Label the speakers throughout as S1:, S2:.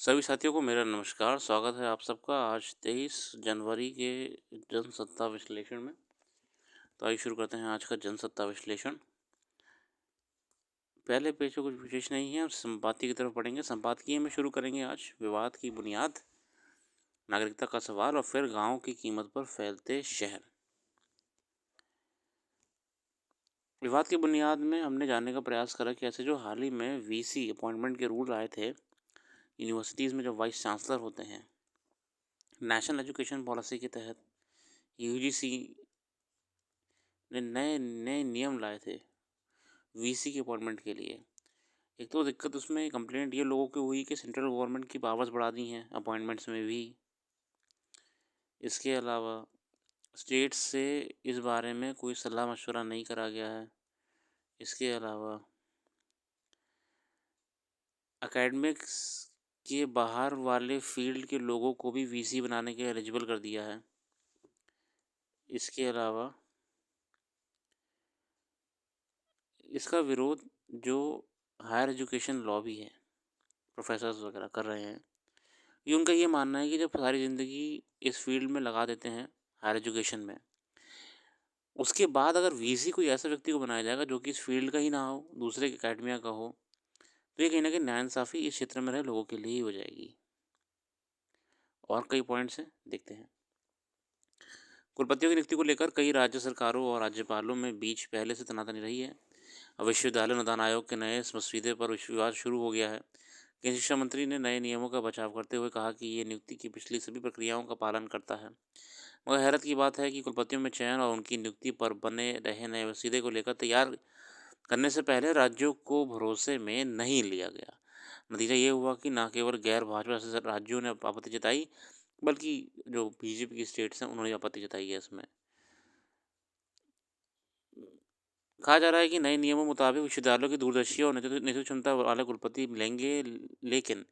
S1: सभी साथियों को मेरा नमस्कार। स्वागत है आप सबका आज 23 जनवरी के जनसत्ता विश्लेषण में। तो आइए शुरू करते हैं आज का जनसत्ता विश्लेषण। पहले पेज पे कुछ विशेष नहीं है, हम संपादकीय की तरफ पढ़ेंगे। संपादकीय में शुरू करेंगे आज विवाद की बुनियाद, नागरिकता का सवाल और फिर गाँव की कीमत पर फैलते शहर। विवाद की बुनियाद में हमने जानने का प्रयास करा कि ऐसे जो हाल ही में वीसी अपॉइंटमेंट के रूल आए थे, यूनिवर्सिटीज़ में जो वाइस चांसलर होते हैं, नेशनल एजुकेशन पॉलिसी के तहत यूजीसी ने नए नए नियम लाए थे वीसी के अपॉइंटमेंट के लिए। एक तो दिक्कत उसमें कंप्लेंट ये लोगों की हुई कि सेंट्रल गवर्नमेंट की पावर्स बढ़ा दी हैं अपॉइंटमेंट्स में भी। इसके अलावा स्टेट्स से इस बारे में कोई सलाह मशवरा नहीं करा गया है। इसके अलावा एकेडमिक्स के बाहर वाले फील्ड के लोगों को भी वीसी बनाने के एलिजिबल कर दिया है। इसके अलावा इसका विरोध जो हायर एजुकेशन लॉबी है, प्रोफेसर्स वगैरह कर रहे हैं, ये उनका ये मानना है कि जब सारी ज़िंदगी इस फील्ड में लगा देते हैं हायर एजुकेशन में, उसके बाद अगर वीसी कोई ऐसा व्यक्ति को बनाया जाएगा जो कि इस फील्ड का ही ना हो, दूसरे एकेडमिया का हो, तो ये कहीं ना कहीं नाइंसाफ़ी इस क्षेत्र में रहे लोगों के लिए ही हो जाएगी। और कई पॉइंट्स हैं, देखते हैं। कुलपतियों की नियुक्ति को लेकर कई राज्य सरकारों और राज्यपालों में बीच पहले से तनातनी रही है। अब विश्वविद्यालय अनुदान आयोग के नए मसौदे पर विवाद शुरू हो गया है। केंद्रीय शिक्षा मंत्री ने नए नियमों का बचाव करते हुए कहा कि ये नियुक्ति की पिछली सभी प्रक्रियाओं का पालन करता है। मगर हैरत की बात है कि कुलपतियों में चयन और उनकी नियुक्ति पर बने रहे नए मसौदे को लेकर तैयार करने से पहले राज्यों को भरोसे में नहीं लिया गया। नतीजा ये हुआ कि न केवल गैर भाजपा शासित राज्यों ने आपत्ति जताई, बल्कि जो बीजेपी की स्टेट्स हैं उन्होंने आपत्ति जताई है इसमें। कहा जा रहा है कि नए नियमों मुताबिक विश्वविद्यालयों की दूरदर्शी और नेतृत्व क्षमता वाले कुलपति मिलेंगे, लेकिन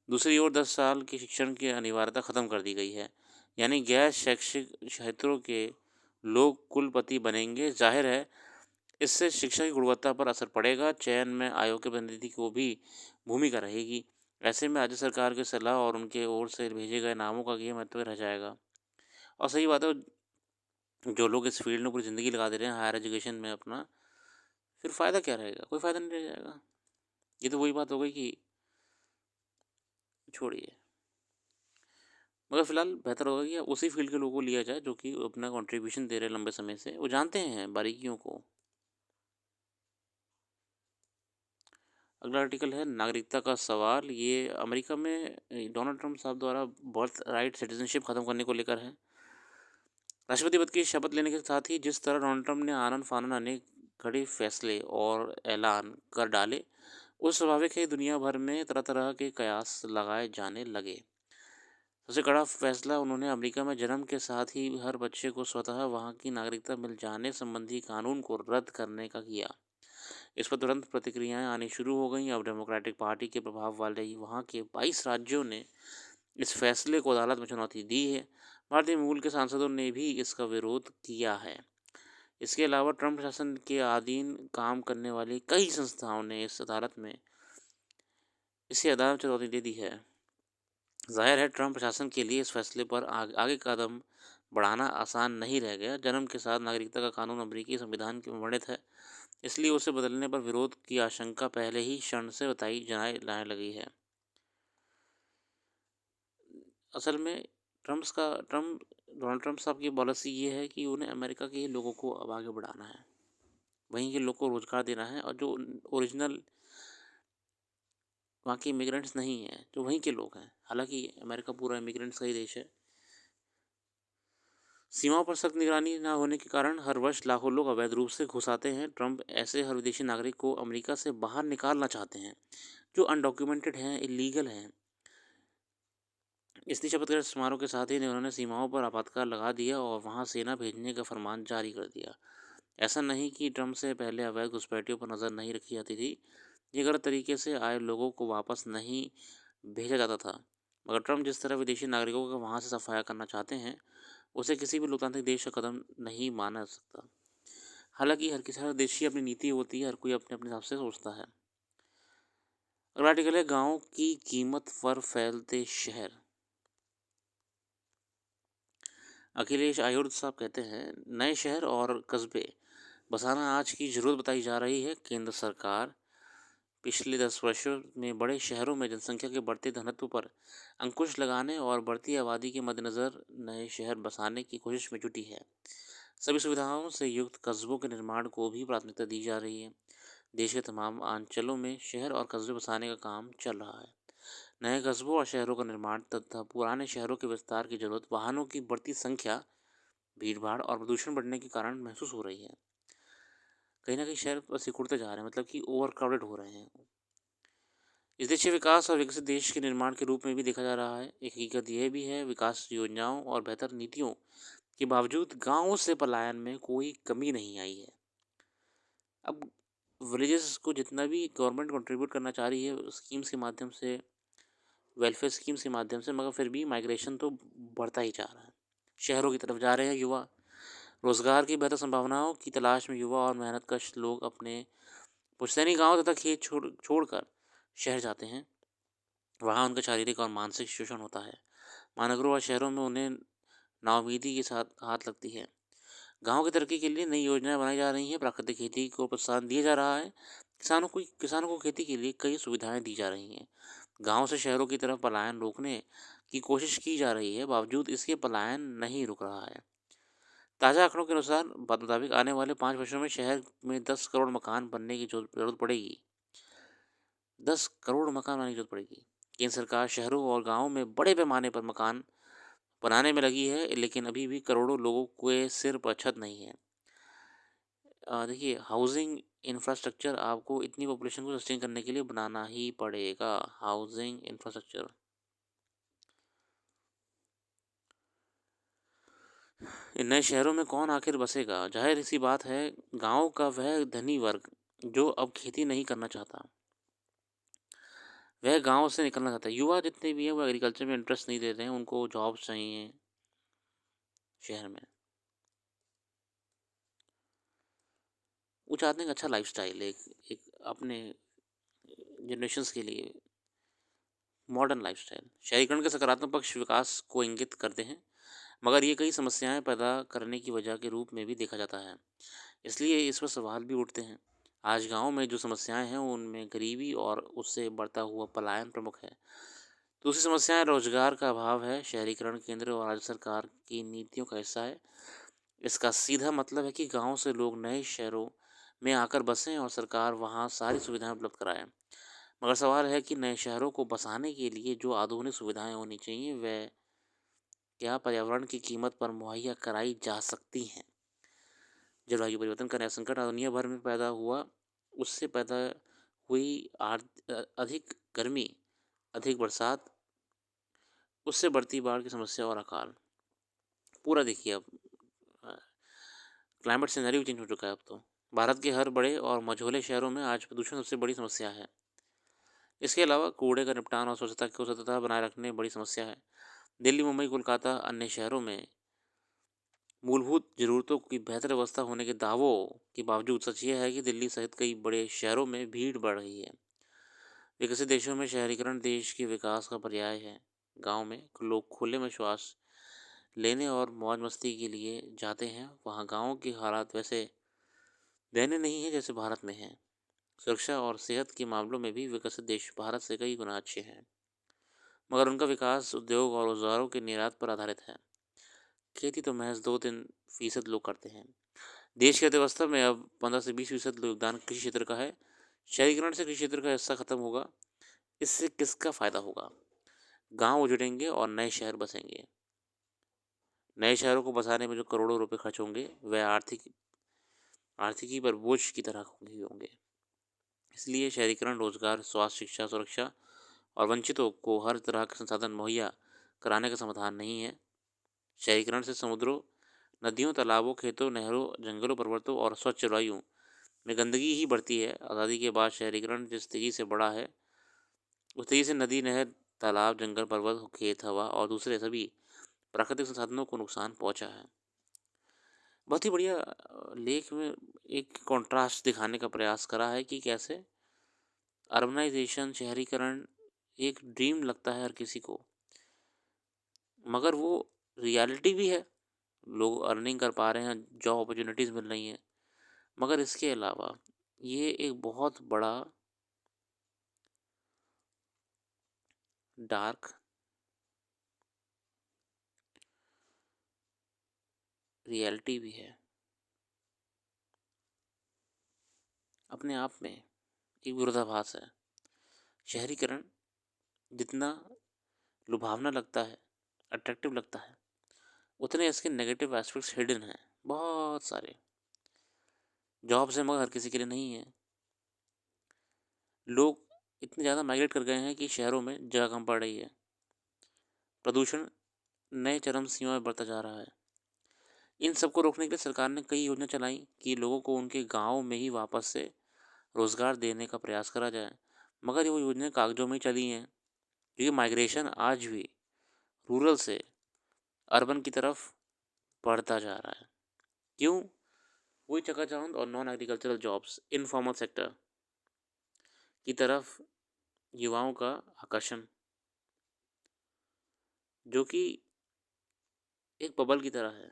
S1: दूसरी ओर 10 साल की शिक्षण की अनिवार्यता खत्म कर दी गई है। यानी गैर शैक्षिक क्षेत्रों के लोग कुलपति बनेंगे। जाहिर है इससे शिक्षा की गुणवत्ता पर असर पड़ेगा। चयन में आयोग के प्रतिनिधि को भी भूमिका रहेगी। ऐसे में राज्य सरकार की सलाह और उनके ओर से भेजे गए नामों का ये महत्व रह जाएगा। और सही बात है, जो लोग इस फील्ड में पूरी ज़िंदगी लगा दे रहे हैं हायर एजुकेशन में अपना, फिर फ़ायदा क्या रहेगा? कोई फ़ायदा नहीं रह जाएगा। ये तो वही बात हो गई कि छोड़िए। मगर फ़िलहाल बेहतर होगा कि उसी फील्ड के लोगों को लिया जाए जो कि अपना कंट्रीब्यूशन दे रहे हैं लंबे समय से, वो जानते हैं बारीकियों को। अगला आर्टिकल है नागरिकता का सवाल। ये अमेरिका में डोनाल्ड ट्रंप साहब द्वारा बर्थ राइट सिटीजनशिप ख़त्म करने को लेकर है। राष्ट्रपति पद की शपथ लेने के साथ ही जिस तरह डोनाल्ड ट्रंप ने आनन फानन अनेक कड़े फैसले और ऐलान कर डाले, वो स्वाभाविक है दुनिया भर में तरह तरह के कयास लगाए जाने लगे। सबसे कड़ा फैसला उन्होंने अमेरिका में जन्म के साथ ही हर बच्चे को स्वतः वहाँ की नागरिकता मिल जाने संबंधी कानून को रद्द करने का किया। इस पर तुरंत प्रतिक्रियाएं आनी शुरू हो गईं। अब डेमोक्रेटिक पार्टी के प्रभाव वाले ही वहाँ के 22 राज्यों ने इस फैसले को अदालत में चुनौती दी है। भारतीय मूल के सांसदों ने भी इसका विरोध किया है। इसके अलावा ट्रंप शासन के अधीन काम करने वाली कई संस्थाओं ने इसे अदालत में चुनौती दे दी है। जाहिर है ट्रंप प्रशासन के लिए इस फैसले पर आगे कदम बढ़ाना आसान नहीं रह गया। जन्म के साथ नागरिकता का कानून अमेरिकी संविधान के वर्णित है, इसलिए उसे बदलने पर विरोध की आशंका पहले ही क्षण से जाने लगी है। असल में डोनाल्ड ट्रंप साहब की पॉलिसी ये है कि उन्हें अमेरिका के ही लोगों को अब आगे बढ़ाना है, वहीं के लोग को रोज़गार देना है, और जो ओरिजिनल वहाँ के इमिग्रेंट्स नहीं हैं, जो वहीं के लोग हैं, हालांकि अमेरिका पूरा इमिग्रेंट्स का ही देश है, सीमाओं पर सख्त निगरानी न होने के कारण हर वर्ष लाखों लोग अवैध रूप से घुस आते हैं। ट्रंप ऐसे हर विदेशी नागरिक को अमेरिका से बाहर निकालना चाहते हैं जो अनडॉक्यूमेंटेड हैं, इलीगल हैं। इसलिए शपथ ग्रहण समारोह के साथ ही उन्होंने सीमाओं पर आपातकाल लगा दिया और वहां सेना भेजने का फरमान जारी कर दिया। ऐसा नहीं कि ट्रंप से पहले अवैध घुसपैठियों पर नज़र नहीं रखी जाती थी, ये गलत तरीके से आए लोगों को वापस नहीं भेजा जाता था। मगर ट्रंप जिस तरह विदेशी नागरिकों का वहाँ से सफाया करना चाहते हैं, उसे किसी भी लोकतांत्रिक देश का कदम नहीं माना सकता। हालांकि हर देश की अपनी नीति होती है, हर कोई अपने अपने हिसाब से सोचता है। अगला आर्टिकल है गाँव की कीमत पर फैलते शहर। अखिलेश आयुर्द साहब कहते हैं, नए शहर और कस्बे बसाना आज की ज़रूरत बताई जा रही है। केंद्र सरकार पिछले 10 वर्षों में बड़े शहरों में जनसंख्या के बढ़ते घनत्व पर अंकुश लगाने और बढ़ती आबादी के मद्देनज़र नए शहर बसाने की कोशिश में जुटी है। सभी सुविधाओं से युक्त कस्बों के निर्माण को भी प्राथमिकता दी जा रही है। देश के तमाम अंचलों में शहर और कस्बे बसाने का काम चल रहा है। नए कस्बों और शहरों का निर्माण तथा पुराने शहरों के विस्तार की जरूरत वाहनों की बढ़ती संख्या, भीड़-भाड़ और प्रदूषण बढ़ने के कारण महसूस हो रही है। कहीं न कहीं शहर बस सिकुड़ते जा रहे हैं, मतलब कि ओवर क्राउडेड हो रहे हैं। इस देशीय विकास और विकसित देश के निर्माण के रूप में भी देखा जा रहा है। एक हकीकत यह भी है, विकास योजनाओं और बेहतर नीतियों के बावजूद गाँवों से पलायन में कोई कमी नहीं आई है। अब विलेजेस को जितना भी गवर्नमेंट कंट्रीब्यूट करना चाह रही है स्कीम्स के माध्यम से, वेलफेयर स्कीम्स के माध्यम से, मगर फिर भी माइग्रेशन तो बढ़ता ही जा रहा है। शहरों की तरफ जा रहे हैं युवा। रोजगार की बेहतर संभावनाओं की तलाश में युवा और मेहनतकश लोग अपने पुश्तैनी गांव तथा खेत छोड़कर शहर जाते हैं। वहाँ उनका शारीरिक और मानसिक शोषण होता है। महानगरों और शहरों में उन्हें नाउमीदी के साथ हाथ लगती है। गांव की तरक्की के लिए नई योजनाएं बनाई जा रही हैं। प्राकृतिक खेती को प्रोत्साहन दिया जा रहा है। किसानों को खेती के लिए कई सुविधाएं दी जा रही हैं। गांव से शहरों की तरफ पलायन रोकने की कोशिश की जा रही है, बावजूद इसके पलायन नहीं रुक रहा है। ताज़ा आंकड़ों के अनुसार मुताबिक आने वाले 5 वर्षों में शहर में 10 करोड़ मकान बनने की जरूरत पड़ेगी। 10 करोड़ मकान बनाने की जरूरत पड़ेगी। केंद्र सरकार शहरों और गाँवों में बड़े पैमाने पर मकान बनाने में लगी है, लेकिन अभी भी करोड़ों लोगों के सिर पर छत नहीं है। देखिए, हाउसिंग इंफ्रास्ट्रक्चर आपको इतनी पॉपुलेशन को सस्टेन करने के लिए बनाना ही पड़ेगा। हाउसिंग इंफ्रास्ट्रक्चर, इन नए शहरों में कौन आखिर बसेगा? जाहिर सी बात है, गांव का वह धनी वर्ग जो अब खेती नहीं करना चाहता, वह गांव से निकलना चाहता है। युवा जितने भी हैं वो एग्रीकल्चर में इंटरेस्ट नहीं देते हैं, उनको जॉब्स चाहिए शहर में। वो चाहते हैं कि अच्छा लाइफस्टाइल, एक अपने जनरेशन्स के लिए मॉडर्न लाइफस्टाइल। शहरीकरण के सकारात्मक पक्ष विकास को इंगित करते हैं, मगर ये कई समस्याएं पैदा करने की वजह के रूप में भी देखा जाता है। इसलिए इस पर सवाल भी उठते हैं। आज गांव में जो समस्याएं हैं उनमें गरीबी और उससे बढ़ता हुआ पलायन प्रमुख है। दूसरी समस्याएं रोजगार का अभाव है। शहरीकरण केंद्र और राज्य सरकार की नीतियों का हिस्सा है। इसका सीधा मतलब है कि गांव से लोग नए शहरों में आकर बसें और सरकार वहां सारी सुविधाएं उपलब्ध कराए। मगर सवाल है कि नए शहरों को बसाने के लिए जो आधुनिक सुविधाएं होनी चाहिए वह क्या पर्यावरण की कीमत पर मुहैया कराई जा सकती हैं? जलवायु परिवर्तन का नया संकट दुनिया भर में पैदा हुआ, उससे पैदा हुई अधिक गर्मी, अधिक बरसात, उससे बढ़ती बाढ़ की समस्या और अकाल। पूरा देखिए अब क्लाइमेट सिनेरियो चेंज हो चुका है अब तो। भारत के हर बड़े और मझोले शहरों में आज प्रदूषण सबसे बड़ी समस्या है। इसके अलावा कूड़े का निपटान और स्वच्छता को सततता बनाए रखने बड़ी समस्या है। दिल्ली, मुंबई, कोलकाता, अन्य शहरों में मूलभूत ज़रूरतों की बेहतर व्यवस्था होने के दावों के बावजूद सच यह है कि दिल्ली सहित कई बड़े शहरों में भीड़ बढ़ रही है। विकसित देशों में शहरीकरण देश के विकास का पर्याय है। गांव में लोग खुले में श्वास लेने और मौज मस्ती के लिए जाते हैं। वहाँ गाँव के हालात वैसे दयनीय नहीं है जैसे भारत में है। सुरक्षा और सेहत के मामलों में भी विकसित देश भारत से कई गुना अच्छे हैं, मगर उनका विकास उद्योग और रोजगारों के निर्यात पर आधारित है। खेती तो महज 2-3% लोग करते हैं। देश की अर्थव्यवस्था में अब 15 से 20% योगदान कृषि क्षेत्र का है। शहरीकरण से कृषि क्षेत्र का हिस्सा खत्म होगा। इससे किसका फायदा होगा? गांव उजड़ेंगे और नए शहर बसेंगे। नए शहरों को बसाने में जो करोड़ों रुपए खर्च होंगे वह आर्थिकी पर बोझ की तरह होंगे। इसलिए शहरीकरण रोजगार, स्वास्थ्य, शिक्षा, सुरक्षा और वंचितों को हर तरह के संसाधन मुहैया कराने का समाधान नहीं है। शहरीकरण से समुद्रों, नदियों, तालाबों, खेतों, नहरों, जंगलों, पर्वतों और स्वच्छ जलवायु में गंदगी ही बढ़ती है। आज़ादी के बाद शहरीकरण जिस तेज़ी से बढ़ा है, उस तेज़ी से नदी, नहर, तालाब, जंगल, पर्वत, खेत, हवा और दूसरे सभी प्राकृतिक संसाधनों को नुकसान पहुंचा है। बहुत ही बढ़िया लेख में एक कंट्रास्ट दिखाने का प्रयास करा है कि कैसे अर्बनाइजेशन, शहरीकरण एक ड्रीम लगता है हर किसी को, मगर वो रियलिटी भी है। लोग अर्निंग कर पा रहे हैं, जॉब अपॉर्चुनिटीज़ मिल रही हैं, मगर इसके अलावा ये एक बहुत बड़ा डार्क रियलिटी भी है। अपने आप में एक विरोधाभास है। शहरीकरण जितना लुभावना लगता है, अट्रैक्टिव लगता है, उतने इसके नेगेटिव एस्पेक्ट्स हिडन हैं, बहुत सारे। जॉब्स हैं मगर हर किसी के लिए नहीं है। लोग इतने ज़्यादा माइग्रेट कर गए हैं कि शहरों में जगह कम पड़ रही है। प्रदूषण नए चरम सीमा में बढ़ता जा रहा है। इन सबको रोकने के लिए सरकार ने कई योजना चलाई कि लोगों को उनके गांव में ही वापस से रोज़गार देने का प्रयास करा जाए, मगर ये वो योजनाएं कागजों में ही चली हैं, क्योंकि माइग्रेशन आज भी रूरल से अर्बन की तरफ बढ़ता जा रहा है। क्यों? वही चकाचौंध और non agricultural jobs, informal sector की तरफ युवाओं का आकर्षण, जो कि एक बबल की तरह है।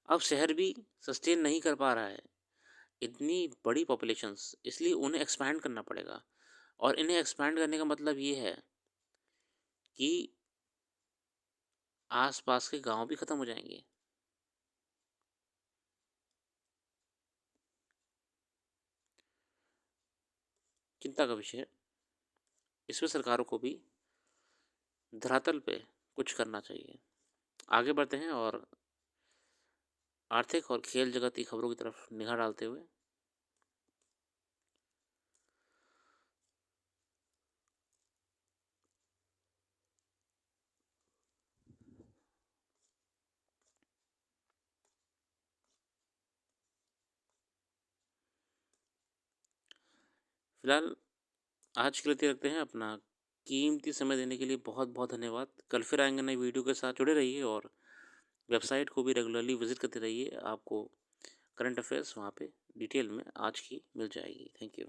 S1: अब शहर भी सस्टेन नहीं कर पा रहा है इतनी बड़ी पॉपुलेशंस, इसलिए उन्हें एक्सपैंड करना पड़ेगा। और इन्हें एक्सपैंड करने का मतलब ये है कि आसपास के गांव भी ख़त्म हो जाएंगे। चिंता का विषय है। इसमें सरकारों को भी धरातल पे कुछ करना चाहिए। आगे बढ़ते हैं और आर्थिक और खेल जगत की खबरों की तरफ निगाह डालते हुए फिलहाल आज के लिए इतना रखते हैं। अपना कीमती समय देने के लिए बहुत बहुत धन्यवाद। कल फिर आएंगे नई वीडियो के साथ। जुड़े रहिए और वेबसाइट को भी रेगुलरली विजिट करते रहिए। आपको करंट अफेयर्स वहाँ पे डिटेल में आज की मिल जाएगी। Thank you.